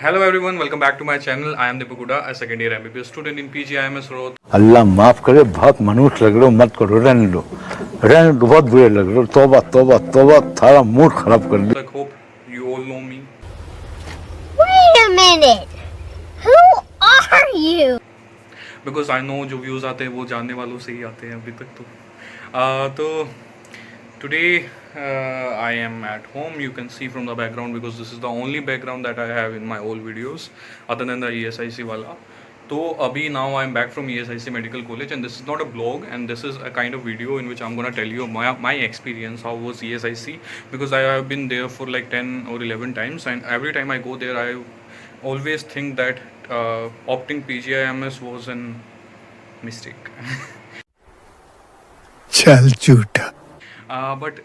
Hello everyone, welcome back to my channel. I am Deepak Huda, a second year MBBS student in PGIMS Road. अल्लाह माफ करे, बहुत मनुष्य लग रहे हो, मत करो, रहने दो, बहुत बुरे लग रहे हो। तौबा तौबा तौबा, थारा मूड खराब कर दिया। I hope you all know me. Wait a minute. Who are you? Because I know जो views आते हैं वो जानने वालों से ही आते हैं अभी तक तो today I am at home. You can see from the background because this is the only background that I have in my all videos other than the ESIC वाला. तो अभी now I am back from ESIC Medical College and this is not a blog and this is a kind of video in which I'm gonna tell you my experience, how was ESIC, because I have been there for like 10 or 11 times and every time I go there I always think that opting PGIMS was an mistake. चल झूठा। But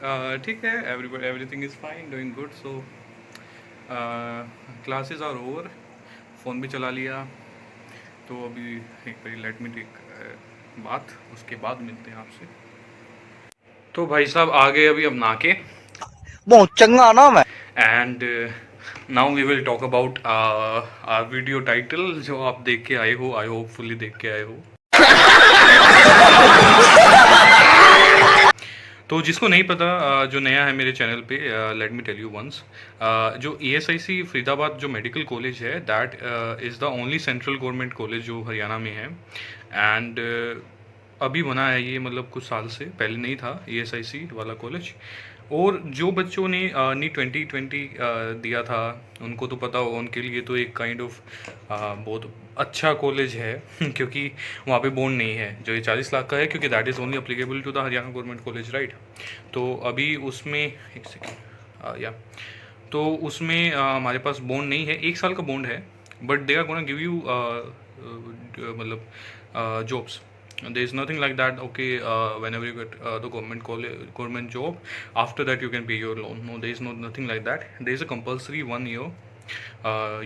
ठीक है, everything is fine, doing good. So classes are over, phone भी चला लिया, तो अभी एक बारी लेट मी टेक बात, उसके बाद मिलते हैं आपसे। तो भाई साहब आ गए अभी, अब नहा के बहुत चंगा ना मैं। And now we will talk about video title जो आप देख के आए हो, आई होपफुली देख के आए हो। तो जिसको नहीं पता, जो नया है मेरे चैनल पे, let me tell you once, जो ESIC फरीदाबाद जो मेडिकल कॉलेज है, that is the only central government college जो हरियाणा में है। एंड अभी बना है ये, मतलब कुछ साल से पहले नहीं था ESIC वाला कॉलेज। और जो बच्चों ने नीट 2020 दिया था उनको तो पता होगा, उनके लिए तो एक काइंड ऑफ बहुत अच्छा कॉलेज है क्योंकि वहाँ पे बॉन्ड नहीं है, जो ये 40 लाख का है, क्योंकि that is only applicable to the Haryana government college, right. तो अभी उसमें एक सेकेंड या तो उसमें हमारे पास बॉन्ड नहीं है, 1 साल का बॉन्ड है, but they are gonna give you मतलब jobs. There is nothing like that. Okay, whenever you get the government job, after that you can pay your loan. No, there is nothing like that. There is a compulsory 1 year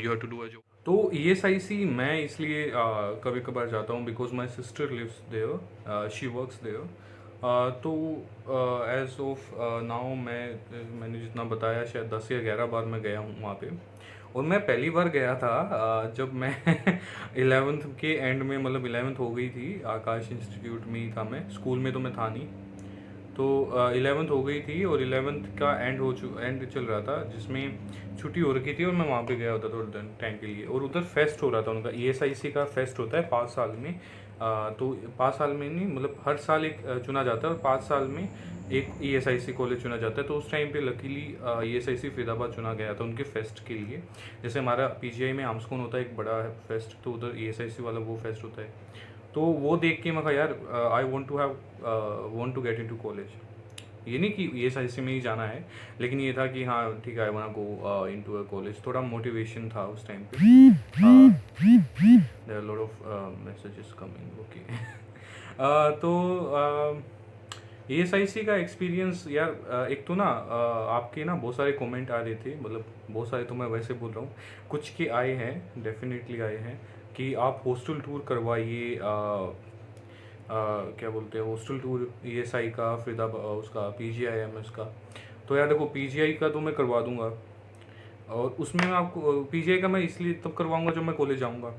you have to do a job. तो ESIC मैं इसलिए कभी कभार जाता हूँ because my sister lives there, she works there. तो as of now मैंने जितना बताया शायद 10 या 11 बार मैं गया हूँ वहाँ पे. और मैं पहली बार गया था जब मैं 11th के एंड में, मतलब 11th हो गई थी, आकाश इंस्टीट्यूट में ही था मैं, स्कूल में तो मैं था नहीं. तो 11th हो गई थी और 11th का एंड चल रहा था, जिसमें छुट्टी हो रखी थी और मैं वहाँ पे गया होता थोड़ा टाइम के लिए. और उधर फेस्ट हो रहा था उनका, ESIC का फेस्ट होता है 5 साल में. तो 5 साल में नहीं, मतलब हर साल एक चुना जाता है और 5 साल में एक ESIC कॉलेज चुना जाता है. तो उस टाइम पे लकीली ESIC फरीदाबाद चुना गया था उनके फेस्ट के लिए. जैसे हमारा PGI में आमस्कोन होता है एक बड़ा फेस्ट, तो उधर ESIC वाला वो फेस्ट होता है. तो वो देख के मैं कहा यार I want to get into college. ये नहीं कि ESIC में ही जाना है, लेकिन ये था कि हाँ ठीक है, I want go into a college. थोड़ा मोटिवेशन था उस टाइम पे. There are lot of messages coming. Okay. तो ESIC का एक्सपीरियंस यार, एक तो ना आपके ना बहुत सारे कमेंट आ रहे थे, मतलब बहुत सारे तो मैं वैसे बोल रहा हूँ, कुछ के आए हैं, डेफिनेटली आए हैं कि आप हॉस्टल टूर करवाइए, क्या बोलते हैं, हॉस्टल टूर ESI का, फरीदाबाद उसका PGIMS का. तो यार देखो, PGI का तो मैं करवा दूंगा, और उसमें मैं आपको PGI का मैं इसलिए तब करवाऊंगा जब मैं कॉलेज जाऊंगा.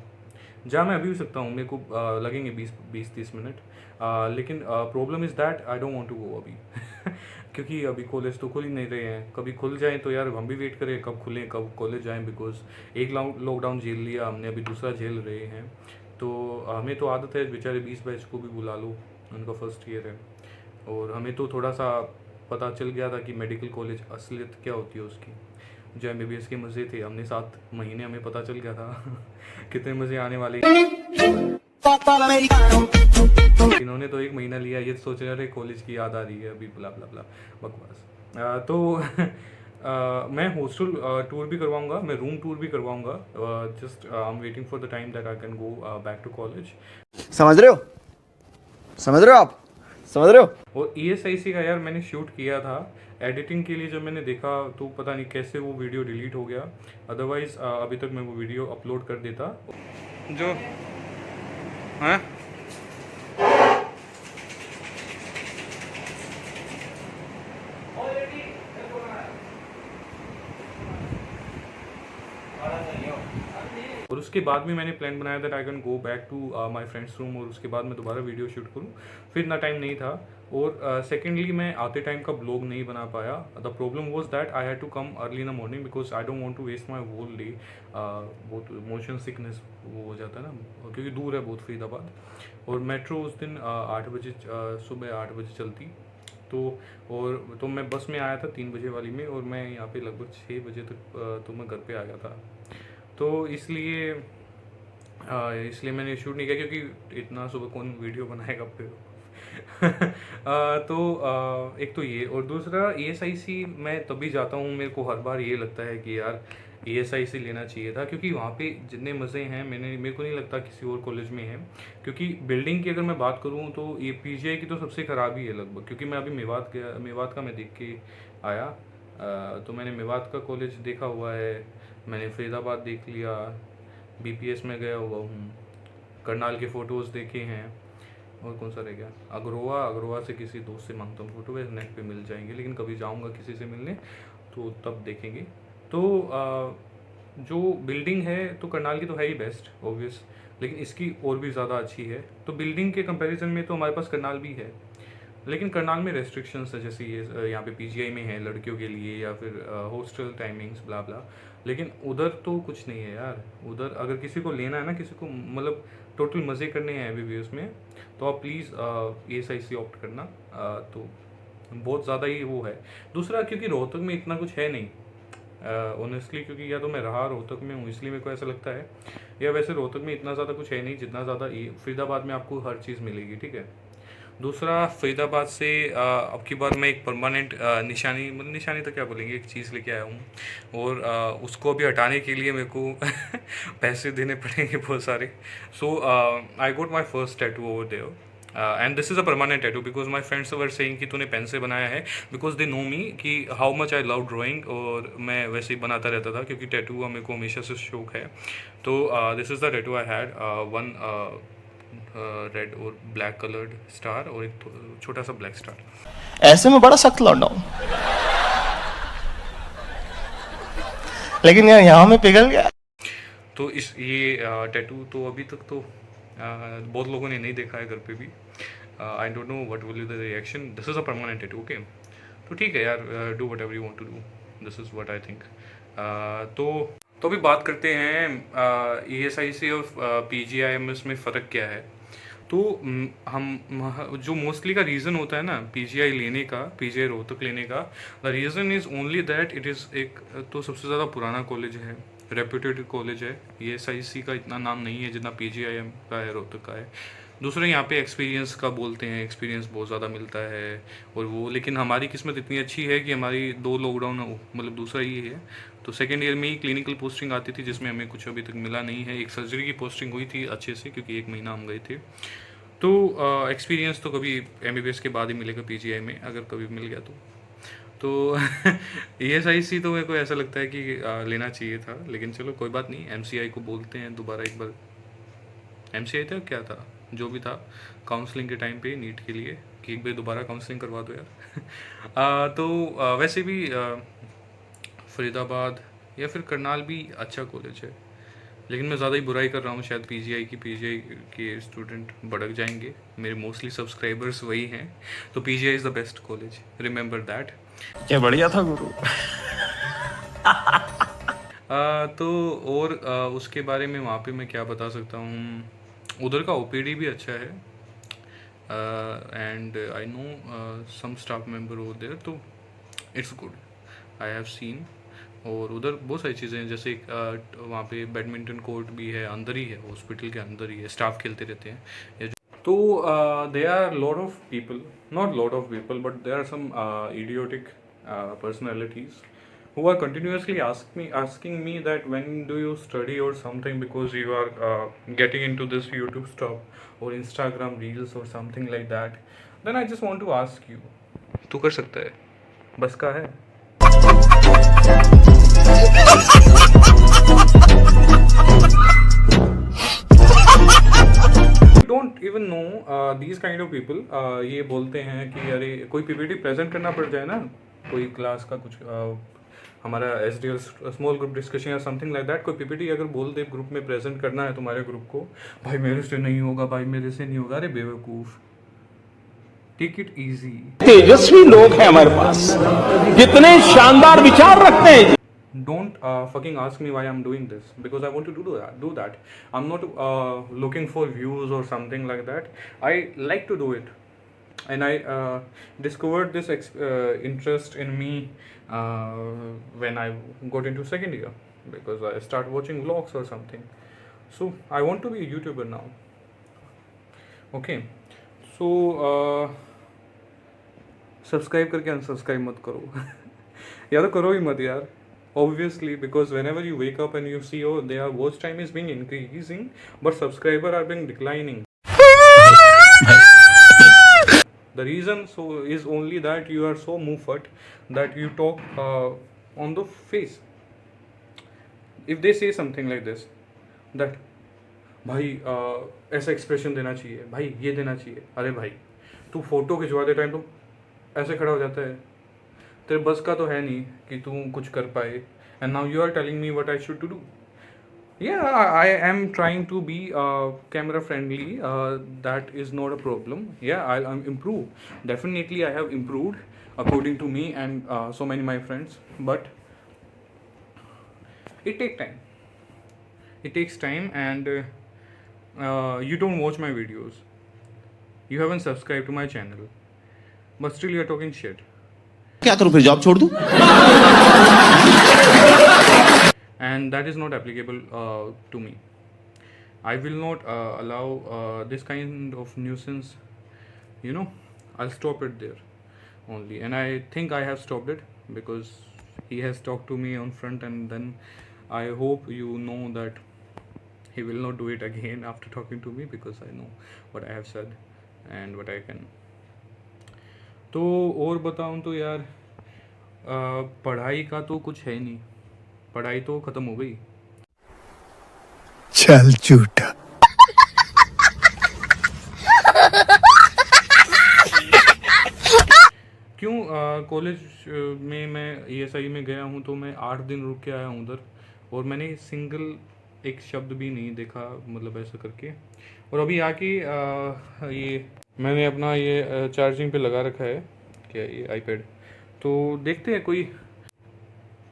जहाँ मैं अभी भी सकता हूँ, मेरे को लगेंगे 20-30 मिनट, लेकिन problem is that I don't want to go अभी क्योंकि अभी कॉलेज तो खुल ही नहीं रहे हैं. कभी खुल जाएं तो यार हम भी वेट करें कब खुलें, कब कॉलेज जाएं, बिकॉज एक लॉकडाउन झेल लिया हमने, अभी दूसरा झेल रहे हैं. तो हमें तो आदत है, बेचारे 20 बैच को भी बुला लो, उनका फर्स्ट ईयर है. और हमें तो थोड़ा सा पता चल गया था कि मेडिकल कॉलेज असलियत क्या होती है उसकी. जो MBBS के मज़े थे, हमने 7 महीने हमें पता चल गया था कितने मज़े आने वाले. इन्होंने तो 1 महीना लिया, ये सोच रहे कॉलेज की याद आ रही है अभी, ब्ला ब्ला ब्ला बकवास. तो मैं हॉस्टल टूर भी करवाऊंगा, मैं रूम टूर भी करवाऊंगा. Just I am waiting for the time that I can go back to college. समझ रहे हो आप, समझ रहे हो. और ESIC का यार मैंने शूट किया था, एडिटिंग के लिए जब मैंने देखा तो पता नहीं कैसे वो वीडियो डिलीट हो गया. अदरवाइज़ अभी तक मैं वो वीडियो अपलोड कर देता. जो हैं उसके बाद भी मैंने प्लान बनाया that I can go back to my friends room और उसके बाद मैं दोबारा वीडियो शूट करूँ, फिर इतना टाइम नहीं था। और सेकेंडली मैं आते टाइम का ब्लॉग नहीं बना पाया। The problem was that I had to come early in the morning because I don't want to waste my whole day. बहुत मोशन सिकनेस वो हो जाता है ना, क्योंकि दूर है बहुत फरीदाबाद, और मेट्रो उस दिन 8 बजे सुबह 8 बजे चलती। तो मैं बस में आया था 3 बजे वाली में, और मैं यहाँ पे लगभग 6 बजे तक तो मैं घर पे आ गया था। तो इसलिए मैंने शूट नहीं किया, क्योंकि इतना सुबह कौन वीडियो बनाएगा फिर। एक तो ये, और दूसरा ESIC मैं तभी जाता हूँ, मेरे को हर बार ये लगता है कि यार ESIC लेना चाहिए था, क्योंकि वहाँ पे जितने मज़े हैं मेरे को नहीं लगता किसी और कॉलेज में है। क्योंकि बिल्डिंग की अगर मैं बात करूँ तो ये PGI की तो सबसे ख़राबी है लगभग, क्योंकि मैं अभी मेवात का मैं देख के आया। तो मैंने मेवात का कॉलेज देखा हुआ है, मैंने फरीदाबाद देख लिया, BPS में गया हुआ हूँ, करनाल के फ़ोटोज़ देखे हैं, और कौन सा रह गया, अग्रवा से किसी दोस्त से मांगता हूँ फ़ोटो, वैसे नेट पे मिल जाएंगे, लेकिन कभी जाऊँगा किसी से मिलने तो तब देखेंगे। तो जो बिल्डिंग है तो करनाल की तो है ही बेस्ट ऑब्वियस, लेकिन इसकी और भी ज़्यादा अच्छी है। तो बिल्डिंग के कंपैरिजन में तो हमारे पास करनाल भी है, लेकिन करनाल में रेस्ट्रिक्शंस है, जैसे ये यहाँ पे PGI में है लड़कियों के लिए, या फिर हॉस्टल टाइमिंग्स ब्ला ब्ला। लेकिन उधर तो कुछ नहीं है यार। उधर अगर किसी को लेना है ना, किसी को मतलब टोटल मज़े करने हैं MBBS में, तो आप प्लीज़ ESIC ऑप्ट करना। तो बहुत ज़्यादा ही वो है। दूसरा, क्योंकि रोहतक में इतना कुछ है नहीं ऑनेस्टली, क्योंकि या तो मैं रहा रोहतक में हूँ इसलिए मेरे को ऐसा लगता है, या वैसे रोहतक में इतना ज़्यादा कुछ है नहीं जितना ज़्यादा फरीदाबाद में आपको हर चीज़ मिलेगी, ठीक है। दूसरा, फरीदाबाद से अब की बार मैं एक परमानेंट निशानी तो क्या बोलेंगे, एक चीज़ लेके आया हूँ, और उसको अभी हटाने के लिए मेरे को पैसे देने पड़ेंगे बहुत सारे। So I got my first tattoo over there, and this is a permanent tattoo, because my friends were saying कि तूने पेन से बनाया है, बिकॉज दे नो मी कि how much I love drawing, और मैं वैसे ही बनाता रहता था, क्योंकि टैटू का मेरे को हमेशा से शौक है। तो this is the tattoo I had, one red और ब्लैक कलर्ड स्टार, और एक छोटा सा ब्लैक स्टार। ऐसे में बड़ा सख्त लौंडा हूं, लेकिन यार यहाँ में पिघल गया। तो ये टैटू तो अभी तक तो बहुत लोगों ने नहीं देखा है घर पे भी। I don't know what will be the reaction. This is a permanent tattoo, okay. तो ठीक है यार, do whatever you want to do, this is what I think. तो अभी बात करते हैं ESIC और PGIMS में फ़र्क क्या है। तो हम जो मोस्टली का रीज़न होता है ना PGI लेने का, PGI रोहतक लेने का, the reason is only that it is एक तो सबसे ज़्यादा पुराना कॉलेज है, रेप्यूटेड कॉलेज है। ESIC का इतना नाम नहीं है जितना PGIM का है, रोहतक का है। दूसरे यहाँ पे एक्सपीरियंस का बोलते हैं, एक्सपीरियंस बहुत ज़्यादा मिलता है और वो, लेकिन हमारी किस्मत इतनी अच्छी है कि हमारी 2 लॉकडाउन मतलब दूसरा ये है, तो सेकेंड ईयर में ही क्लिनिकल पोस्टिंग आती थी जिसमें हमें कुछ अभी तक मिला नहीं है। एक सर्जरी की पोस्टिंग हुई थी अच्छे से, क्योंकि 1 महीना हम गए थे। तो एक्सपीरियंस तो कभी MBBS के बाद ही मिलेगा PGI में, अगर कभी मिल गया तो ESIC तो मेरे को ऐसा लगता है कि लेना चाहिए था, लेकिन चलो कोई बात नहीं। MCI को बोलते हैं दोबारा एक बार, MCI था क्या था जो भी था, काउंसलिंग के टाइम पे नीट के लिए, कि एक बार दोबारा काउंसलिंग करवा दो यार। तो वैसे भी फरीदाबाद या फिर करनाल भी अच्छा कॉलेज है, लेकिन मैं ज़्यादा ही बुराई कर रहा हूँ शायद PGI के स्टूडेंट भड़क जाएंगे, मेरे मोस्टली सब्सक्राइबर्स वही हैं। तो PGI is the best college, remember that. क्या बढ़िया था गुरु। तो और उसके बारे में वहाँ पे मैं क्या बता सकता हूँ, उधर का OPD भी अच्छा है, and I know some staff member over there, तो it's good, I have seen. और उधर बहुत सारी चीज़ें हैं, जैसे वहाँ पे बैडमिंटन कोर्ट भी है, अंदर ही है, हॉस्पिटल के अंदर ही है, स्टाफ खेलते रहते हैं। तो there are lot of people, not lot of people, but there are some idiotic personalities who are continuously asking me that when do you study or something, because you are getting into this YouTube stuff or Instagram reels or something like that. Then I just want to ask you, तू कर सकता है, बस का है? Don't even know these kind of people. ये बोलते हैं कि अरे कोई PPT प्रेजेंट करना पड़ जाए ना, कोई क्लास का कुछ हमारा SDL स्मॉल ग्रुप डिस्कशन या समथिंग लाइक दैट, कोई PPT अगर बोल दे ग्रुप में प्रेजेंट करना है तुम्हारे ग्रुप को, भाई मेरे से नहीं होगा, भाई मेरे से नहीं होगा, अरे बेवकूफ़, टेक इट ईजी। तेजस्वी लोग हैं हमारे पास, कितने शानदार विचार रखते हैं। Don't fucking ask me why I'm doing this, because I want to do that. I'm not looking for views or something like that. I like to do it, and I discovered this interest in me when I got into second year, because I start watching vlogs or something. So I want to be a YouTuber now. Okay, so subscribe करके unsubscribe मत करो या तो करो ही मत यार, obviously, because whenever you wake up and you see, oh, their watch time is being increasing but subscriber are being declining. The reason so is only that you are so muffat that you talk on the face. If they say something like this, that भाई ऐसा expression देना चाहिए, भाई ये देना चाहिए, अरे भाई तू फोटो खिंचवाते टाइम तो ऐसे खड़ा हो जाता है, तेरे बस का तो है नहीं कि तू कुछ कर पाए, and now you are telling me what I should to do. Yeah, I am trying to be camera friendly. That is not a problem. Yeah, I'll improve. Definitely, I have improved according to me and so many my friends. But it takes time. It takes time, and you don't watch my videos. You haven't subscribed to my channel, but still you are talking shit. क्या करूं फिर, job छोड़ दूं? And that is not applicable to me. I will not allow this kind of nuisance, you know. I'll stop it there only, and I think I have stopped it because he has talked to me on front, and then I hope you know that he will not do it again after talking to me, because I know what I have said and what I can. तो और बताऊं तो यार पढ़ाई का तो कुछ है नहीं, पढ़ाई तो ख़त्म हो गई। चल झूठा। क्यों कॉलेज में मैं ESI में गया हूँ तो मैं 8 दिन रुक के आया हूँ उधर, और मैंने सिंगल एक शब्द भी नहीं देखा, मतलब ऐसा करके। और अभी आके ये मैंने अपना ये चार्जिंग पे लगा रखा है, क्या ये iPad, तो देखते हैं कोई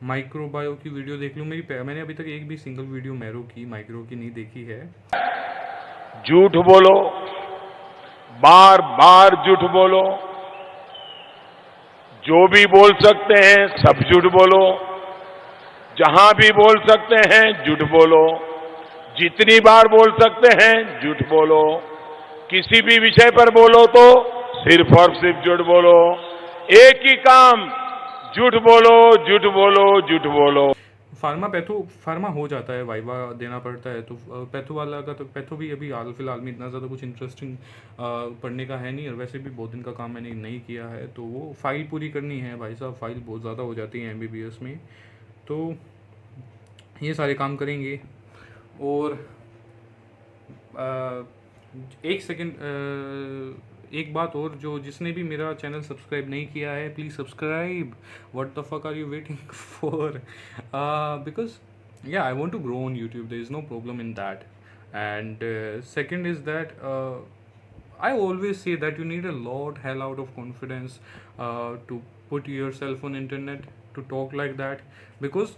माइक्रोबायो की वीडियो देख लूँ। मैंने अभी तक एक भी सिंगल वीडियो मैरो की माइक्रो की नहीं देखी है। झूठ बोलो, बार बार झूठ बोलो, जो भी बोल सकते हैं सब झूठ बोलो, जहां भी बोल सकते हैं झूठ बोलो, जितनी बार बोल सकते हैं झूठ बोलो, किसी भी विषय पर बोलो तो सिर्फ और सिर्फ झूठ बोलो, एक ही काम, झूठ बोलो झूठ बोलो झूठ बोलो। फार्मा हो जाता है, वाइवा देना पड़ता है, तो पैथो वाला का तो पैथो भी अभी हाल फिलहाल में इतना ज़्यादा कुछ इंटरेस्टिंग पढ़ने का है नहीं, और वैसे भी बहुत दिन का काम मैंने नहीं किया है, तो वो फाइल पूरी करनी है भाई साहब, फाइल बहुत ज़्यादा हो जाती है MBBS में, तो ये सारे काम करेंगे। और एक सेकंड, एक बात और, जो जिसने भी मेरा चैनल सब्सक्राइब नहीं किया है, please subscribe. What the fuck are you waiting for? Because yeah, I want to grow on YouTube. There is no problem in that. And second is that I always say that you need a hell out of confidence to put yourself on internet, to talk like that, because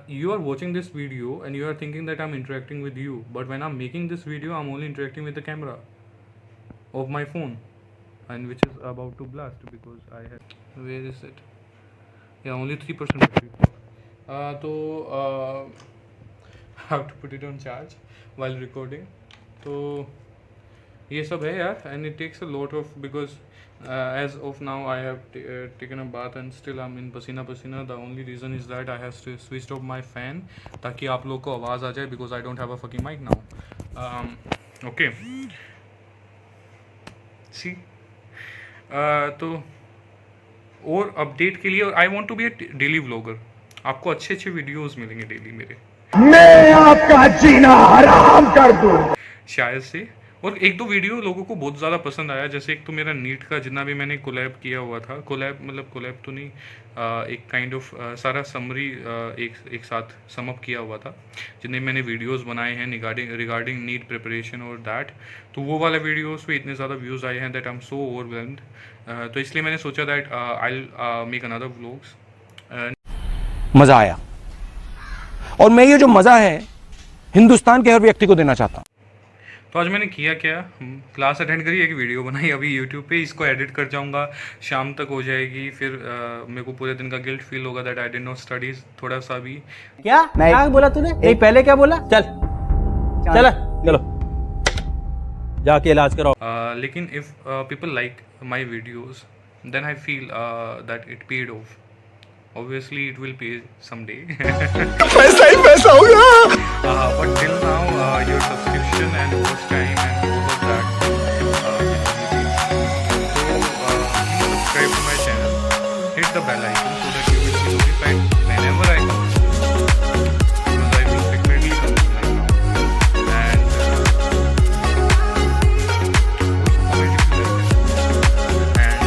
you are watching this video and you are thinking that I'm interacting with you, but when I'm making this video, I'm only interacting with the camera of my phone, and which is about to blast because I have, where is it? Yeah, only 3% battery. So I have to put it on charge while recording. तो ये सब है यार, and it takes a lot of, because as of now I have taken a bath and still I'm in पसीना पसीना. The only reason is that I have switched off my fan ताकि आप लोग को आवाज़ आ जाए, because I don't have a fucking mic now. Okay. See. तो और अपडेट के लिए, I want to be a daily vlogger, आपको अच्छे अच्छे वीडियोस मिलेंगे डेली मेरे, मैं आपका जीना हराम कर दूं। शायद से और एक दो वीडियो लोगों को बहुत ज़्यादा पसंद आया, जैसे एक तो मेरा नीट का जितना भी मैंने कोलैब किया हुआ था, कोलैब मतलब कोलैब तो नहीं, एक काइंड ऑफ सारा समरी एक साथ समअप किया हुआ था, जितने मैंने वीडियोस बनाए हैं रिगार्डिंग नीट प्रिपरेशन और दैट, तो वो वाला वीडियोस पे इतने ज़्यादा व्यूज़ आए हैं that I am so overwhelmed. तो इसलिए मैंने सोचा that I will make another vlogs. मजा आया, और मैं ये जो मजा है हिंदुस्तान के हर व्यक्ति को देना चाहता हूं। तो आज मैंने किया क्या, क्लास अटेंड करी, एक वीडियो बनाई अभी यूट्यूब पे, इसको एडिट कर जाऊंगा, शाम तक हो जाएगी, फिर मेरे को पूरे दिन का गिल्ट फील होगा that I did not studies थोड़ा सा भी। क्या बोला तूने? नहीं, पहले क्या बोला? चलो जाके इलाज करो। लेकिन if people like my videos then I feel that it paid off. Obviously, it will pay someday. पैसा ही पैसा होगा। But till now, your subscription and watch time and all of that. So, please subscribe to my channel. Hit the bell icon so that you will be notified whenever I come. Because I will frequently come to my account. And comment if you like. And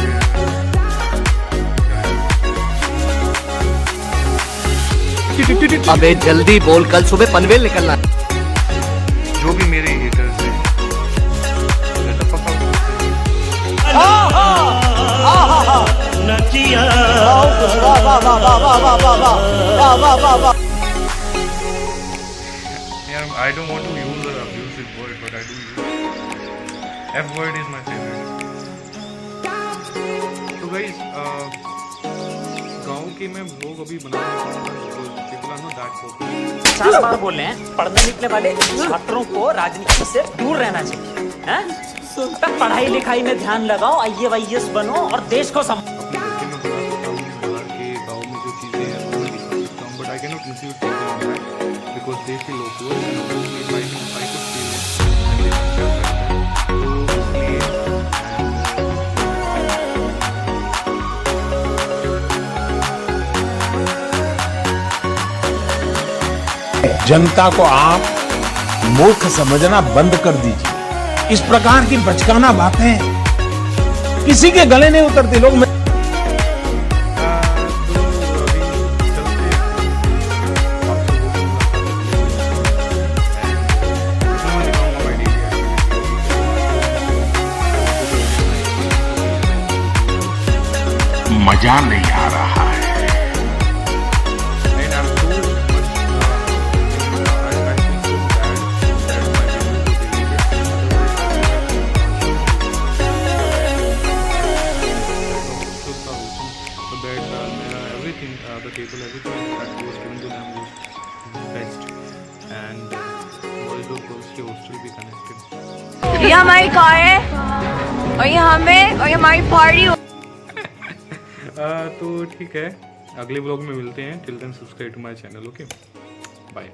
अबे जल्दी बोल, कल सुबह पनवेल निकलना है। जो भी मेरे हेटर्स हैं उन्हें तो fuck out यार, I don't want to use an abusive word, but I do use it. F word is my favorite. तो guys, गाँव के मैं व्लॉग अभी बना नहीं पाऊंगा because people are not that popular. 50 बार बोल रहे हैं, पढ़ने निकले वाले छात्रों को राजनीति से दूर रहना चाहिए, हैं? तब पढ़ाई लिखाई में ध्यान लगाओ, IAS बनो और देश को अपने घर के में बना सकता हूँ, बाहर के गाँव में जो चीज़ें हैं वो मैं दिखा सकता हूँ, but I can not include people in that because they feel over and obviously if I could feel it and they feel like that, तो इसलिए जनता को आप मूर्ख समझना बंद कर दीजिए। इस प्रकार की बचकाना बातें किसी के गले नहीं उतरती। लोग मजा नहीं आ रहा है। and I'm so much I feel so bad that my video was deleted. The bed, everything, the table, everything that was given to them was best, and boys और girls के hostel भी connected. ये हमारी car है और ये हमें और ये हमारी पार्टी। तो ठीक है, अगले ब्लॉग में मिलते हैं। Till then subscribe to my channel. Okay, bye.